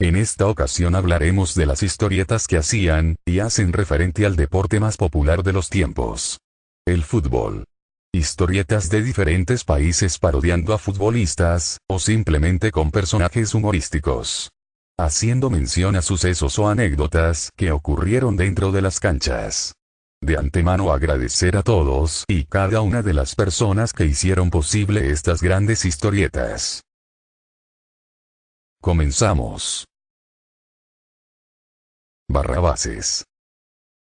En esta ocasión hablaremos de las historietas que hacían, y hacen referente al deporte más popular de los tiempos. El fútbol. Historietas de diferentes países parodiando a futbolistas, o simplemente con personajes humorísticos. Haciendo mención a sucesos o anécdotas que ocurrieron dentro de las canchas. De antemano agradecer a todos y cada una de las personas que hicieron posible estas grandes historietas. Comenzamos. Barrabases.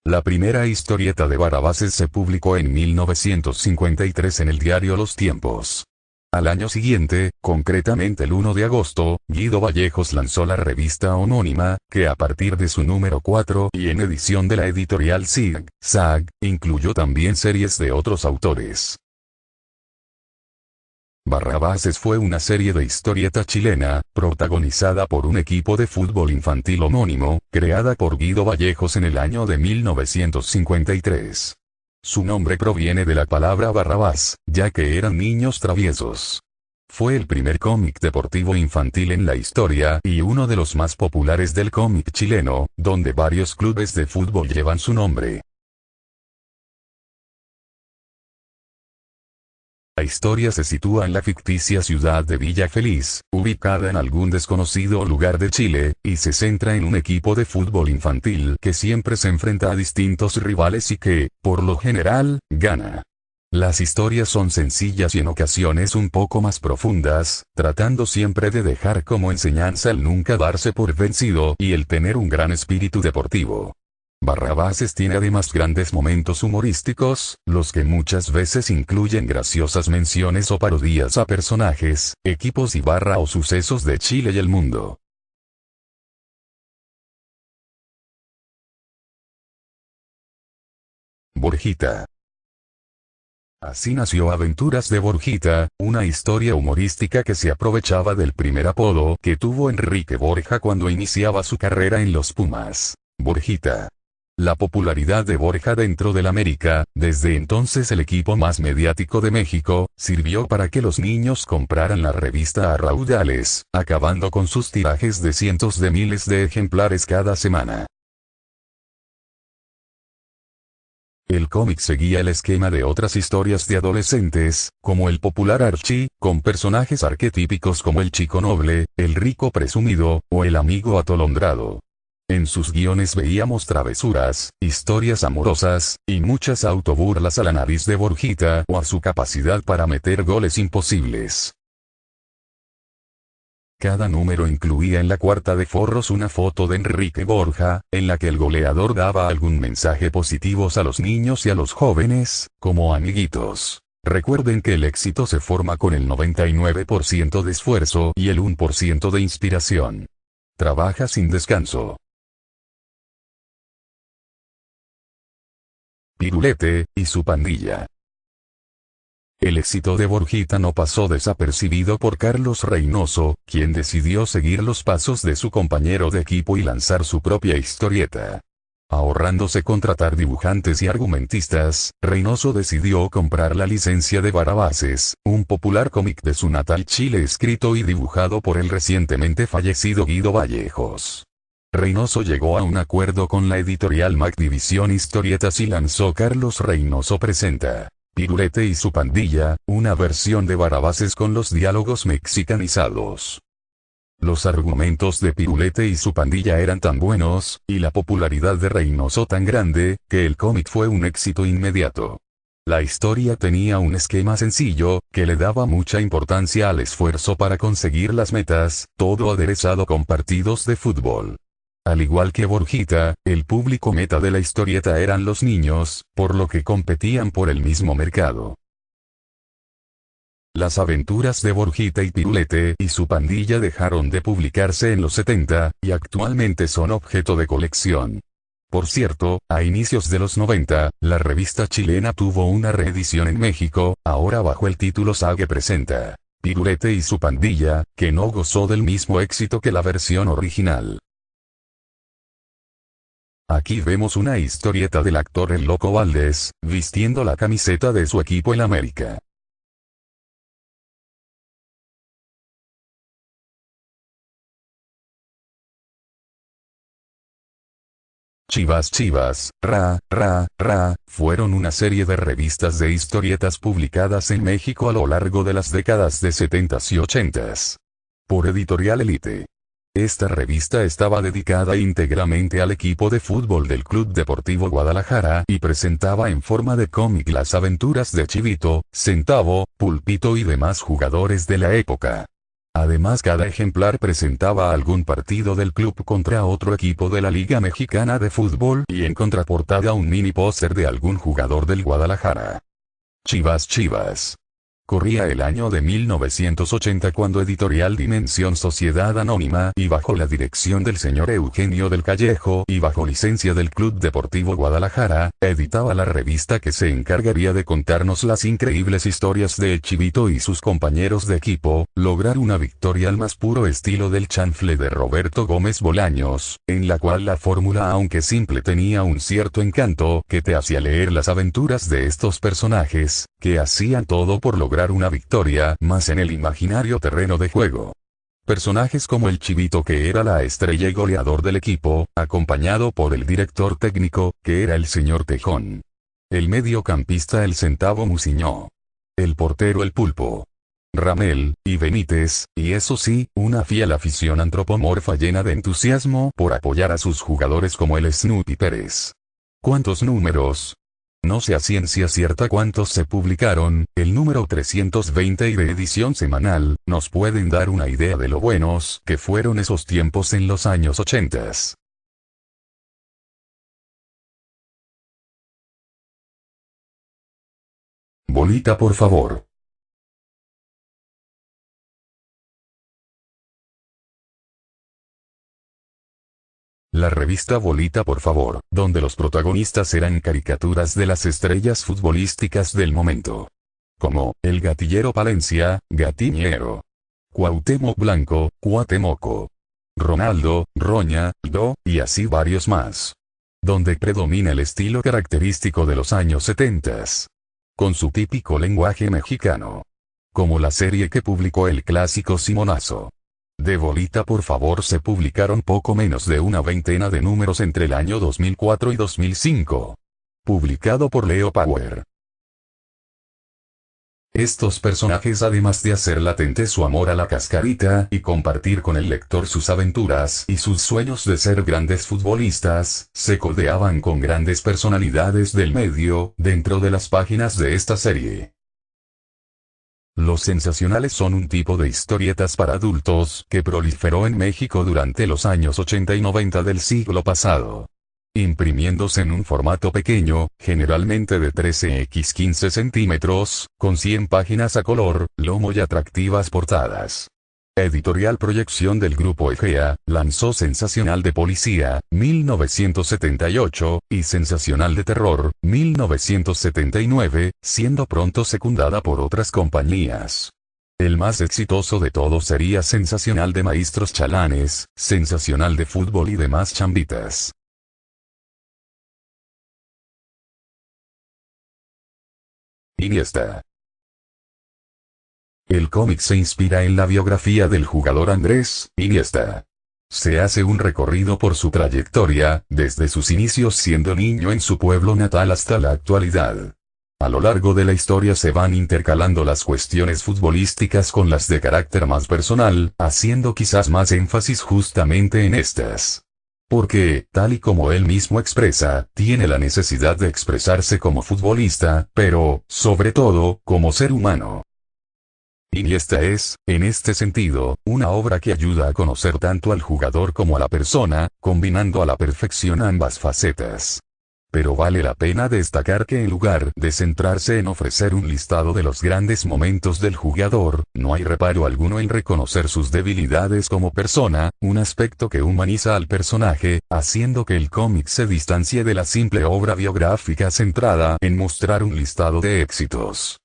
La primera historieta de Barrabases se publicó en 1953 en el diario Los Tiempos. Al año siguiente, concretamente el 1 de agosto, Guido Vallejos lanzó la revista homónima, que a partir de su número 4 y en edición de la editorial Zig-Zag, incluyó también series de otros autores. Barrabases fue una serie de historieta chilena, protagonizada por un equipo de fútbol infantil homónimo, creada por Guido Vallejos en el año de 1953. Su nombre proviene de la palabra Barrabás, ya que eran niños traviesos. Fue el primer cómic deportivo infantil en la historia y uno de los más populares del cómic chileno, donde varios clubes de fútbol llevan su nombre. La historia se sitúa en la ficticia ciudad de Villa Feliz, ubicada en algún desconocido lugar de Chile, y se centra en un equipo de fútbol infantil que siempre se enfrenta a distintos rivales y que, por lo general, gana. Las historias son sencillas y en ocasiones un poco más profundas, tratando siempre de dejar como enseñanza el nunca darse por vencido y el tener un gran espíritu deportivo. Barrabases tiene además grandes momentos humorísticos, los que muchas veces incluyen graciosas menciones o parodias a personajes, equipos y o sucesos de Chile y el mundo. Borjita. Así nació Aventuras de Borjita, una historia humorística que se aprovechaba del primer apodo que tuvo Enrique Borja cuando iniciaba su carrera en los Pumas. Borjita. La popularidad de Borja dentro del América, desde entonces el equipo más mediático de México, sirvió para que los niños compraran la revista a raudales, acabando con sus tirajes de cientos de miles de ejemplares cada semana. El cómic seguía el esquema de otras historias de adolescentes, como el popular Archie, con personajes arquetípicos como el chico noble, el rico presumido, o el amigo atolondrado. En sus guiones veíamos travesuras, historias amorosas, y muchas autoburlas a la nariz de Borjita o a su capacidad para meter goles imposibles. Cada número incluía en la cuarta de forros una foto de Enrique Borja, en la que el goleador daba algún mensaje positivo a los niños y a los jóvenes, como amiguitos. Recuerden que el éxito se forma con el 99% de esfuerzo y el 1% de inspiración. Trabaja sin descanso. Pirulete, y su pandilla. El éxito de Borjita no pasó desapercibido por Carlos Reynoso, quien decidió seguir los pasos de su compañero de equipo y lanzar su propia historieta. Ahorrándose contratar dibujantes y argumentistas, Reynoso decidió comprar la licencia de Barrabases, un popular cómic de su natal Chile escrito y dibujado por el recientemente fallecido Guido Vallejos. Reynoso llegó a un acuerdo con la editorial Mac División Historietas y lanzó Carlos Reynoso presenta Pirulete y su pandilla, una versión de Barrabases con los diálogos mexicanizados. Los argumentos de Pirulete y su pandilla eran tan buenos, y la popularidad de Reynoso tan grande, que el cómic fue un éxito inmediato. La historia tenía un esquema sencillo, que le daba mucha importancia al esfuerzo para conseguir las metas, todo aderezado con partidos de fútbol. Al igual que Borjita, el público meta de la historieta eran los niños, por lo que competían por el mismo mercado. Las aventuras de Borjita y Pirulete y su pandilla dejaron de publicarse en los 70, y actualmente son objeto de colección. Por cierto, a inicios de los 90, la revista chilena tuvo una reedición en México, ahora bajo el título Sage presenta Pirulete y su pandilla, que no gozó del mismo éxito que la versión original. Aquí vemos una historieta del actor El Loco Valdés, vistiendo la camiseta de su equipo el América. Chivas Chivas, fueron una serie de revistas de historietas publicadas en México a lo largo de las décadas de 70s y 80s. Por Editorial Elite. Esta revista estaba dedicada íntegramente al equipo de fútbol del Club Deportivo Guadalajara y presentaba en forma de cómic las aventuras de Chivito, Centavo, Pulpito y demás jugadores de la época. Además, cada ejemplar presentaba algún partido del club contra otro equipo de la Liga Mexicana de Fútbol y en contraportada un mini póster de algún jugador del Guadalajara. Chivas Chivas. Corría el año de 1980 cuando Editorial Dimensión Sociedad Anónima y bajo la dirección del señor Eugenio del Callejo y bajo licencia del Club Deportivo Guadalajara, editaba la revista que se encargaría de contarnos las increíbles historias de Chivito y sus compañeros de equipo, lograr una victoria al más puro estilo del chanfle de Roberto Gómez Bolaños, en la cual la fórmula aunque simple tenía un cierto encanto que te hacía leer las aventuras de estos personajes, que hacían todo por lograr una victoria más en el imaginario terreno de juego. Personajes como el Chivito, que era la estrella y goleador del equipo, acompañado por el director técnico, que era el señor Tejón. El mediocampista el Centavo Musiñó. El portero el Pulpo. Ramel, y Benítez, y eso sí, una fiel afición antropomorfa llena de entusiasmo por apoyar a sus jugadores como el Snoopy Pérez. ¿Cuántos números? No sé a ciencia cierta cuántos se publicaron, el número 320 y de edición semanal, nos pueden dar una idea de lo buenos que fueron esos tiempos en los años 80. Bolita, por favor. La revista Bolita, por favor, donde los protagonistas eran caricaturas de las estrellas futbolísticas del momento. Como, el Gatillero Palencia, Gatiñero. Cuauhtémoc Blanco, Cuatemoco. Ronaldo, Roña, Do, y así varios más. Donde predomina el estilo característico de los años 70. Con su típico lenguaje mexicano. Como la serie que publicó el clásico Simonazo. De Bolita, por favor, se publicaron poco menos de una veintena de números entre el año 2004 y 2005. Publicado por Leo Power. Estos personajes, además de hacer latente su amor a la cascarita y compartir con el lector sus aventuras y sus sueños de ser grandes futbolistas, se codeaban con grandes personalidades del medio dentro de las páginas de esta serie. Los sensacionales son un tipo de historietas para adultos que proliferó en México durante los años 80 y 90 del siglo pasado. Imprimiéndose en un formato pequeño, generalmente de 13x15 centímetros, con 100 páginas a color, lomo y atractivas portadas. Editorial Proyección del Grupo Egea, lanzó Sensacional de Policía, 1978, y Sensacional de Terror, 1979, siendo pronto secundada por otras compañías. El más exitoso de todos sería Sensacional de Maestros Chalanes, Sensacional de Fútbol y demás chambitas. Iniesta. El cómic se inspira en la biografía del jugador Andrés Iniesta. Se hace un recorrido por su trayectoria, desde sus inicios siendo niño en su pueblo natal hasta la actualidad. A lo largo de la historia se van intercalando las cuestiones futbolísticas con las de carácter más personal, haciendo quizás más énfasis justamente en estas. Porque, tal y como él mismo expresa, tiene la necesidad de expresarse como futbolista, pero, sobre todo, como ser humano. Iniesta es, en este sentido, una obra que ayuda a conocer tanto al jugador como a la persona, combinando a la perfección ambas facetas. Pero vale la pena destacar que en lugar de centrarse en ofrecer un listado de los grandes momentos del jugador, no hay reparo alguno en reconocer sus debilidades como persona, un aspecto que humaniza al personaje, haciendo que el cómic se distancie de la simple obra biográfica centrada en mostrar un listado de éxitos.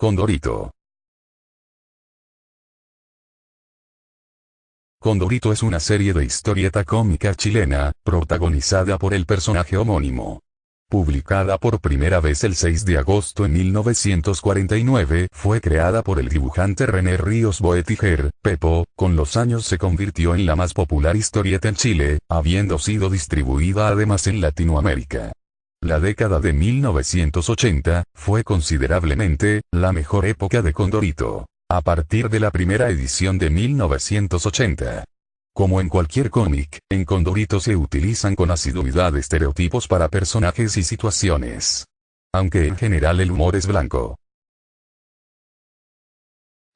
Condorito. Condorito es una serie de historieta cómica chilena, protagonizada por el personaje homónimo. Publicada por primera vez el 6 de agosto en 1949, fue creada por el dibujante René Ríos Boetiger, Pepo. Con los años se convirtió en la más popular historieta en Chile, habiendo sido distribuida además en Latinoamérica. La década de 1980 fue considerablemente la mejor época de Condorito, a partir de la primera edición de 1980. Como en cualquier cómic, en Condorito se utilizan con asiduidad estereotipos para personajes y situaciones. Aunque en general el humor es blanco.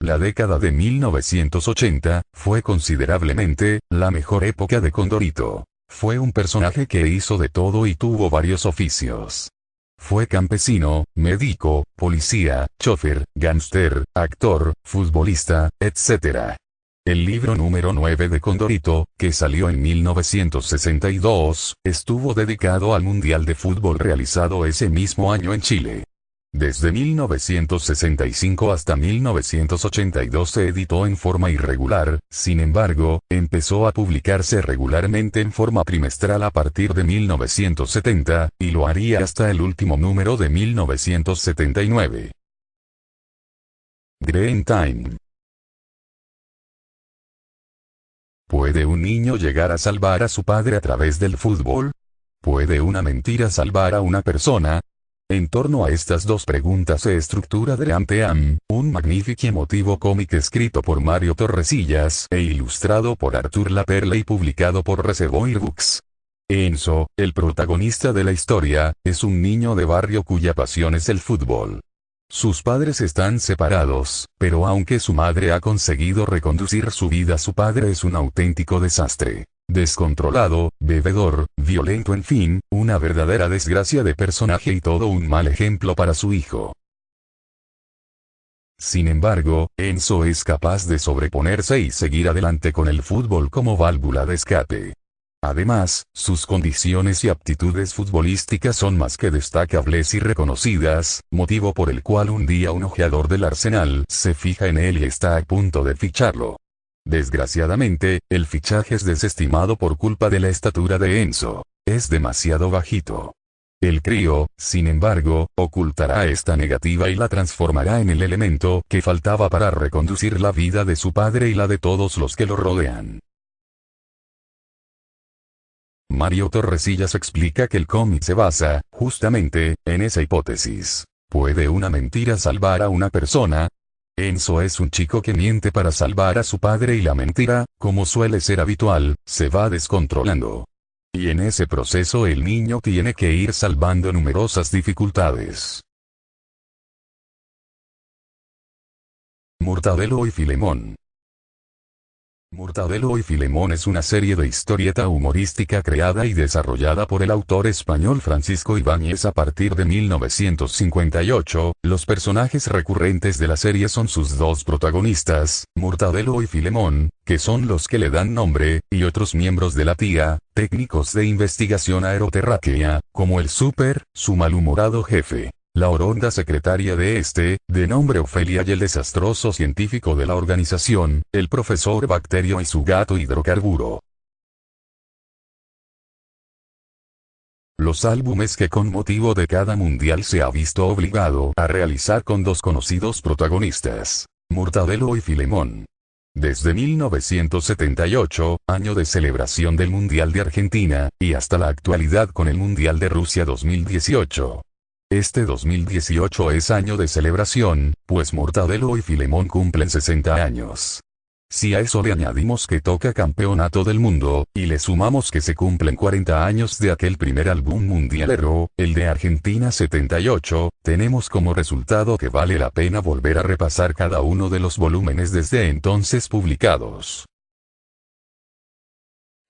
La década de 1980 fue considerablemente la mejor época de Condorito. Fue un personaje que hizo de todo y tuvo varios oficios. Fue campesino, médico, policía, chofer, gángster, actor, futbolista, etc. El libro número 9 de Condorito, que salió en 1962, estuvo dedicado al Mundial de Fútbol realizado ese mismo año en Chile. Desde 1965 hasta 1982 se editó en forma irregular, sin embargo, empezó a publicarse regularmente en forma trimestral a partir de 1970, y lo haría hasta el último número de 1979. Green Time. ¿Puede un niño llegar a salvar a su padre a través del fútbol? ¿Puede una mentira salvar a una persona? En torno a estas dos preguntas se estructura Dream Team, un magnífico y emotivo cómic escrito por Mario Torresillas e ilustrado por Artur Laperle y publicado por Reservoir Books. Enzo, el protagonista de la historia, es un niño de barrio cuya pasión es el fútbol. Sus padres están separados, pero aunque su madre ha conseguido reconducir su vida, su padre es un auténtico desastre. Descontrolado, bebedor, violento, en fin, una verdadera desgracia de personaje y todo un mal ejemplo para su hijo. Sin embargo, Enzo es capaz de sobreponerse y seguir adelante con el fútbol como válvula de escape. Además, sus condiciones y aptitudes futbolísticas son más que destacables y reconocidas, motivo por el cual un día un ojeador del Arsenal se fija en él y está a punto de ficharlo. Desgraciadamente, el fichaje es desestimado por culpa de la estatura de Enzo. Es demasiado bajito. El crío, sin embargo, ocultará esta negativa y la transformará en el elemento que faltaba para reconducir la vida de su padre y la de todos los que lo rodean. Mario Torresillas explica que el cómic se basa, justamente, en esa hipótesis. ¿Puede una mentira salvar a una persona? Enzo es un chico que miente para salvar a su padre y la mentira, como suele ser habitual, se va descontrolando. Y en ese proceso el niño tiene que ir salvando numerosas dificultades. Mortadelo y Filemón. Mortadelo y Filemón es una serie de historieta humorística creada y desarrollada por el autor español Francisco Ibáñez a partir de 1958. Los personajes recurrentes de la serie son sus dos protagonistas, Mortadelo y Filemón, que son los que le dan nombre, y otros miembros de la TIA, técnicos de investigación aeroterráquea, como el su malhumorado jefe, la oronda secretaria de de nombre Ofelia, y el desastroso científico de la organización, el profesor Bacterio, y su gato Hidrocarburo. Los álbumes que con motivo de cada mundial se ha visto obligado a realizar con dos conocidos protagonistas, Mortadelo y Filemón. Desde 1978, año de celebración del Mundial de Argentina, y hasta la actualidad con el Mundial de Rusia 2018. Este 2018 es año de celebración, pues Mortadelo y Filemón cumplen 60 años. Si a eso le añadimos que toca campeonato del mundo, y le sumamos que se cumplen 40 años de aquel primer álbum mundialero, el de Argentina 78, tenemos como resultado que vale la pena volver a repasar cada uno de los volúmenes desde entonces publicados.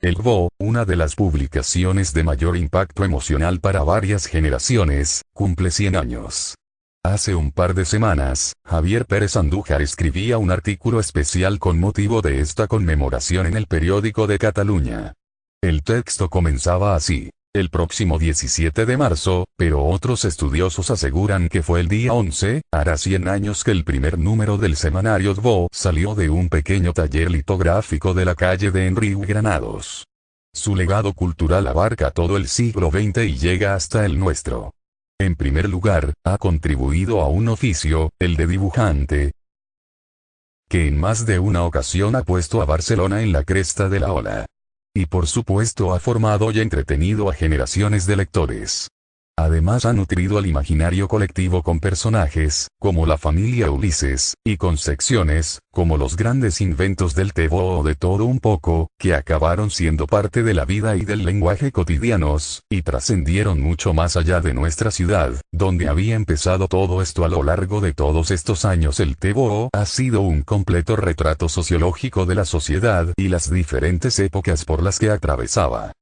El GBO, una de las publicaciones de mayor impacto emocional para varias generaciones, cumple 100 años. Hace un par de semanas, Javier Pérez Andújar escribía un artículo especial con motivo de esta conmemoración en el periódico de Cataluña. El texto comenzaba así: el próximo 17 de marzo, pero otros estudiosos aseguran que fue el día 11, hará 100 años que el primer número del semanario GBO salió de un pequeño taller litográfico de la calle de Enrique Granados. Su legado cultural abarca todo el siglo XX y llega hasta el nuestro. En primer lugar, ha contribuido a un oficio, el de dibujante, que en más de una ocasión ha puesto a Barcelona en la cresta de la ola. Y por supuesto ha formado y entretenido a generaciones de lectores. Además ha nutrido al imaginario colectivo con personajes, como la familia Ulises, y con secciones, como los grandes inventos del Tebo o de todo un poco, que acabaron siendo parte de la vida y del lenguaje cotidianos, y trascendieron mucho más allá de nuestra ciudad, donde había empezado todo esto. A lo largo de todos estos años el Tebo ha sido un completo retrato sociológico de la sociedad y las diferentes épocas por las que atravesaba.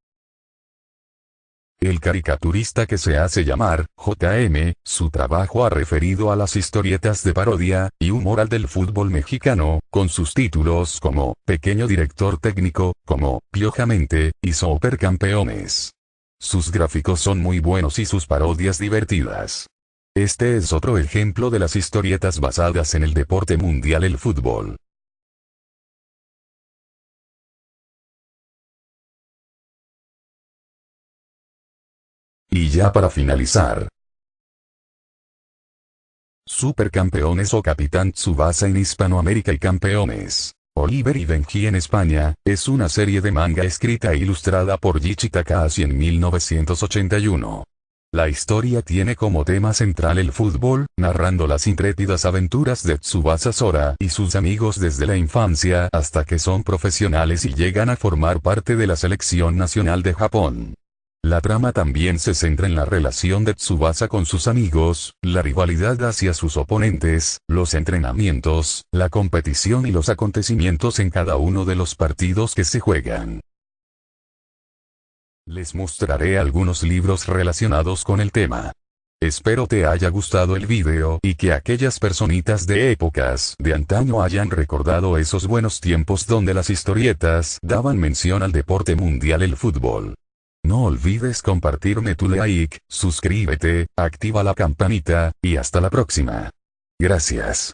El caricaturista que se hace llamar J.M., su trabajo ha referido a las historietas de parodia y humor del fútbol mexicano, con sus títulos como Pequeño Director Técnico, como Piojamente, y Supercampeones. Sus gráficos son muy buenos y sus parodias divertidas. Este es otro ejemplo de las historietas basadas en el deporte mundial, el fútbol. Y ya para finalizar, Supercampeones o Capitán Tsubasa en Hispanoamérica y Campeones, Oliver y Benji en España, es una serie de manga escrita e ilustrada por Jichi Takahashi en 1981. La historia tiene como tema central el fútbol, narrando las intrépidas aventuras de Tsubasa Sora y sus amigos desde la infancia hasta que son profesionales y llegan a formar parte de la selección nacional de Japón. La trama también se centra en la relación de Tsubasa con sus amigos, la rivalidad hacia sus oponentes, los entrenamientos, la competición y los acontecimientos en cada uno de los partidos que se juegan. Les mostraré algunos libros relacionados con el tema. Espero te haya gustado el video y que aquellas personitas de épocas de antaño hayan recordado esos buenos tiempos donde las historietas daban mención al deporte mundial, el fútbol. No olvides compartirme tu like, suscríbete, activa la campanita, y hasta la próxima. Gracias.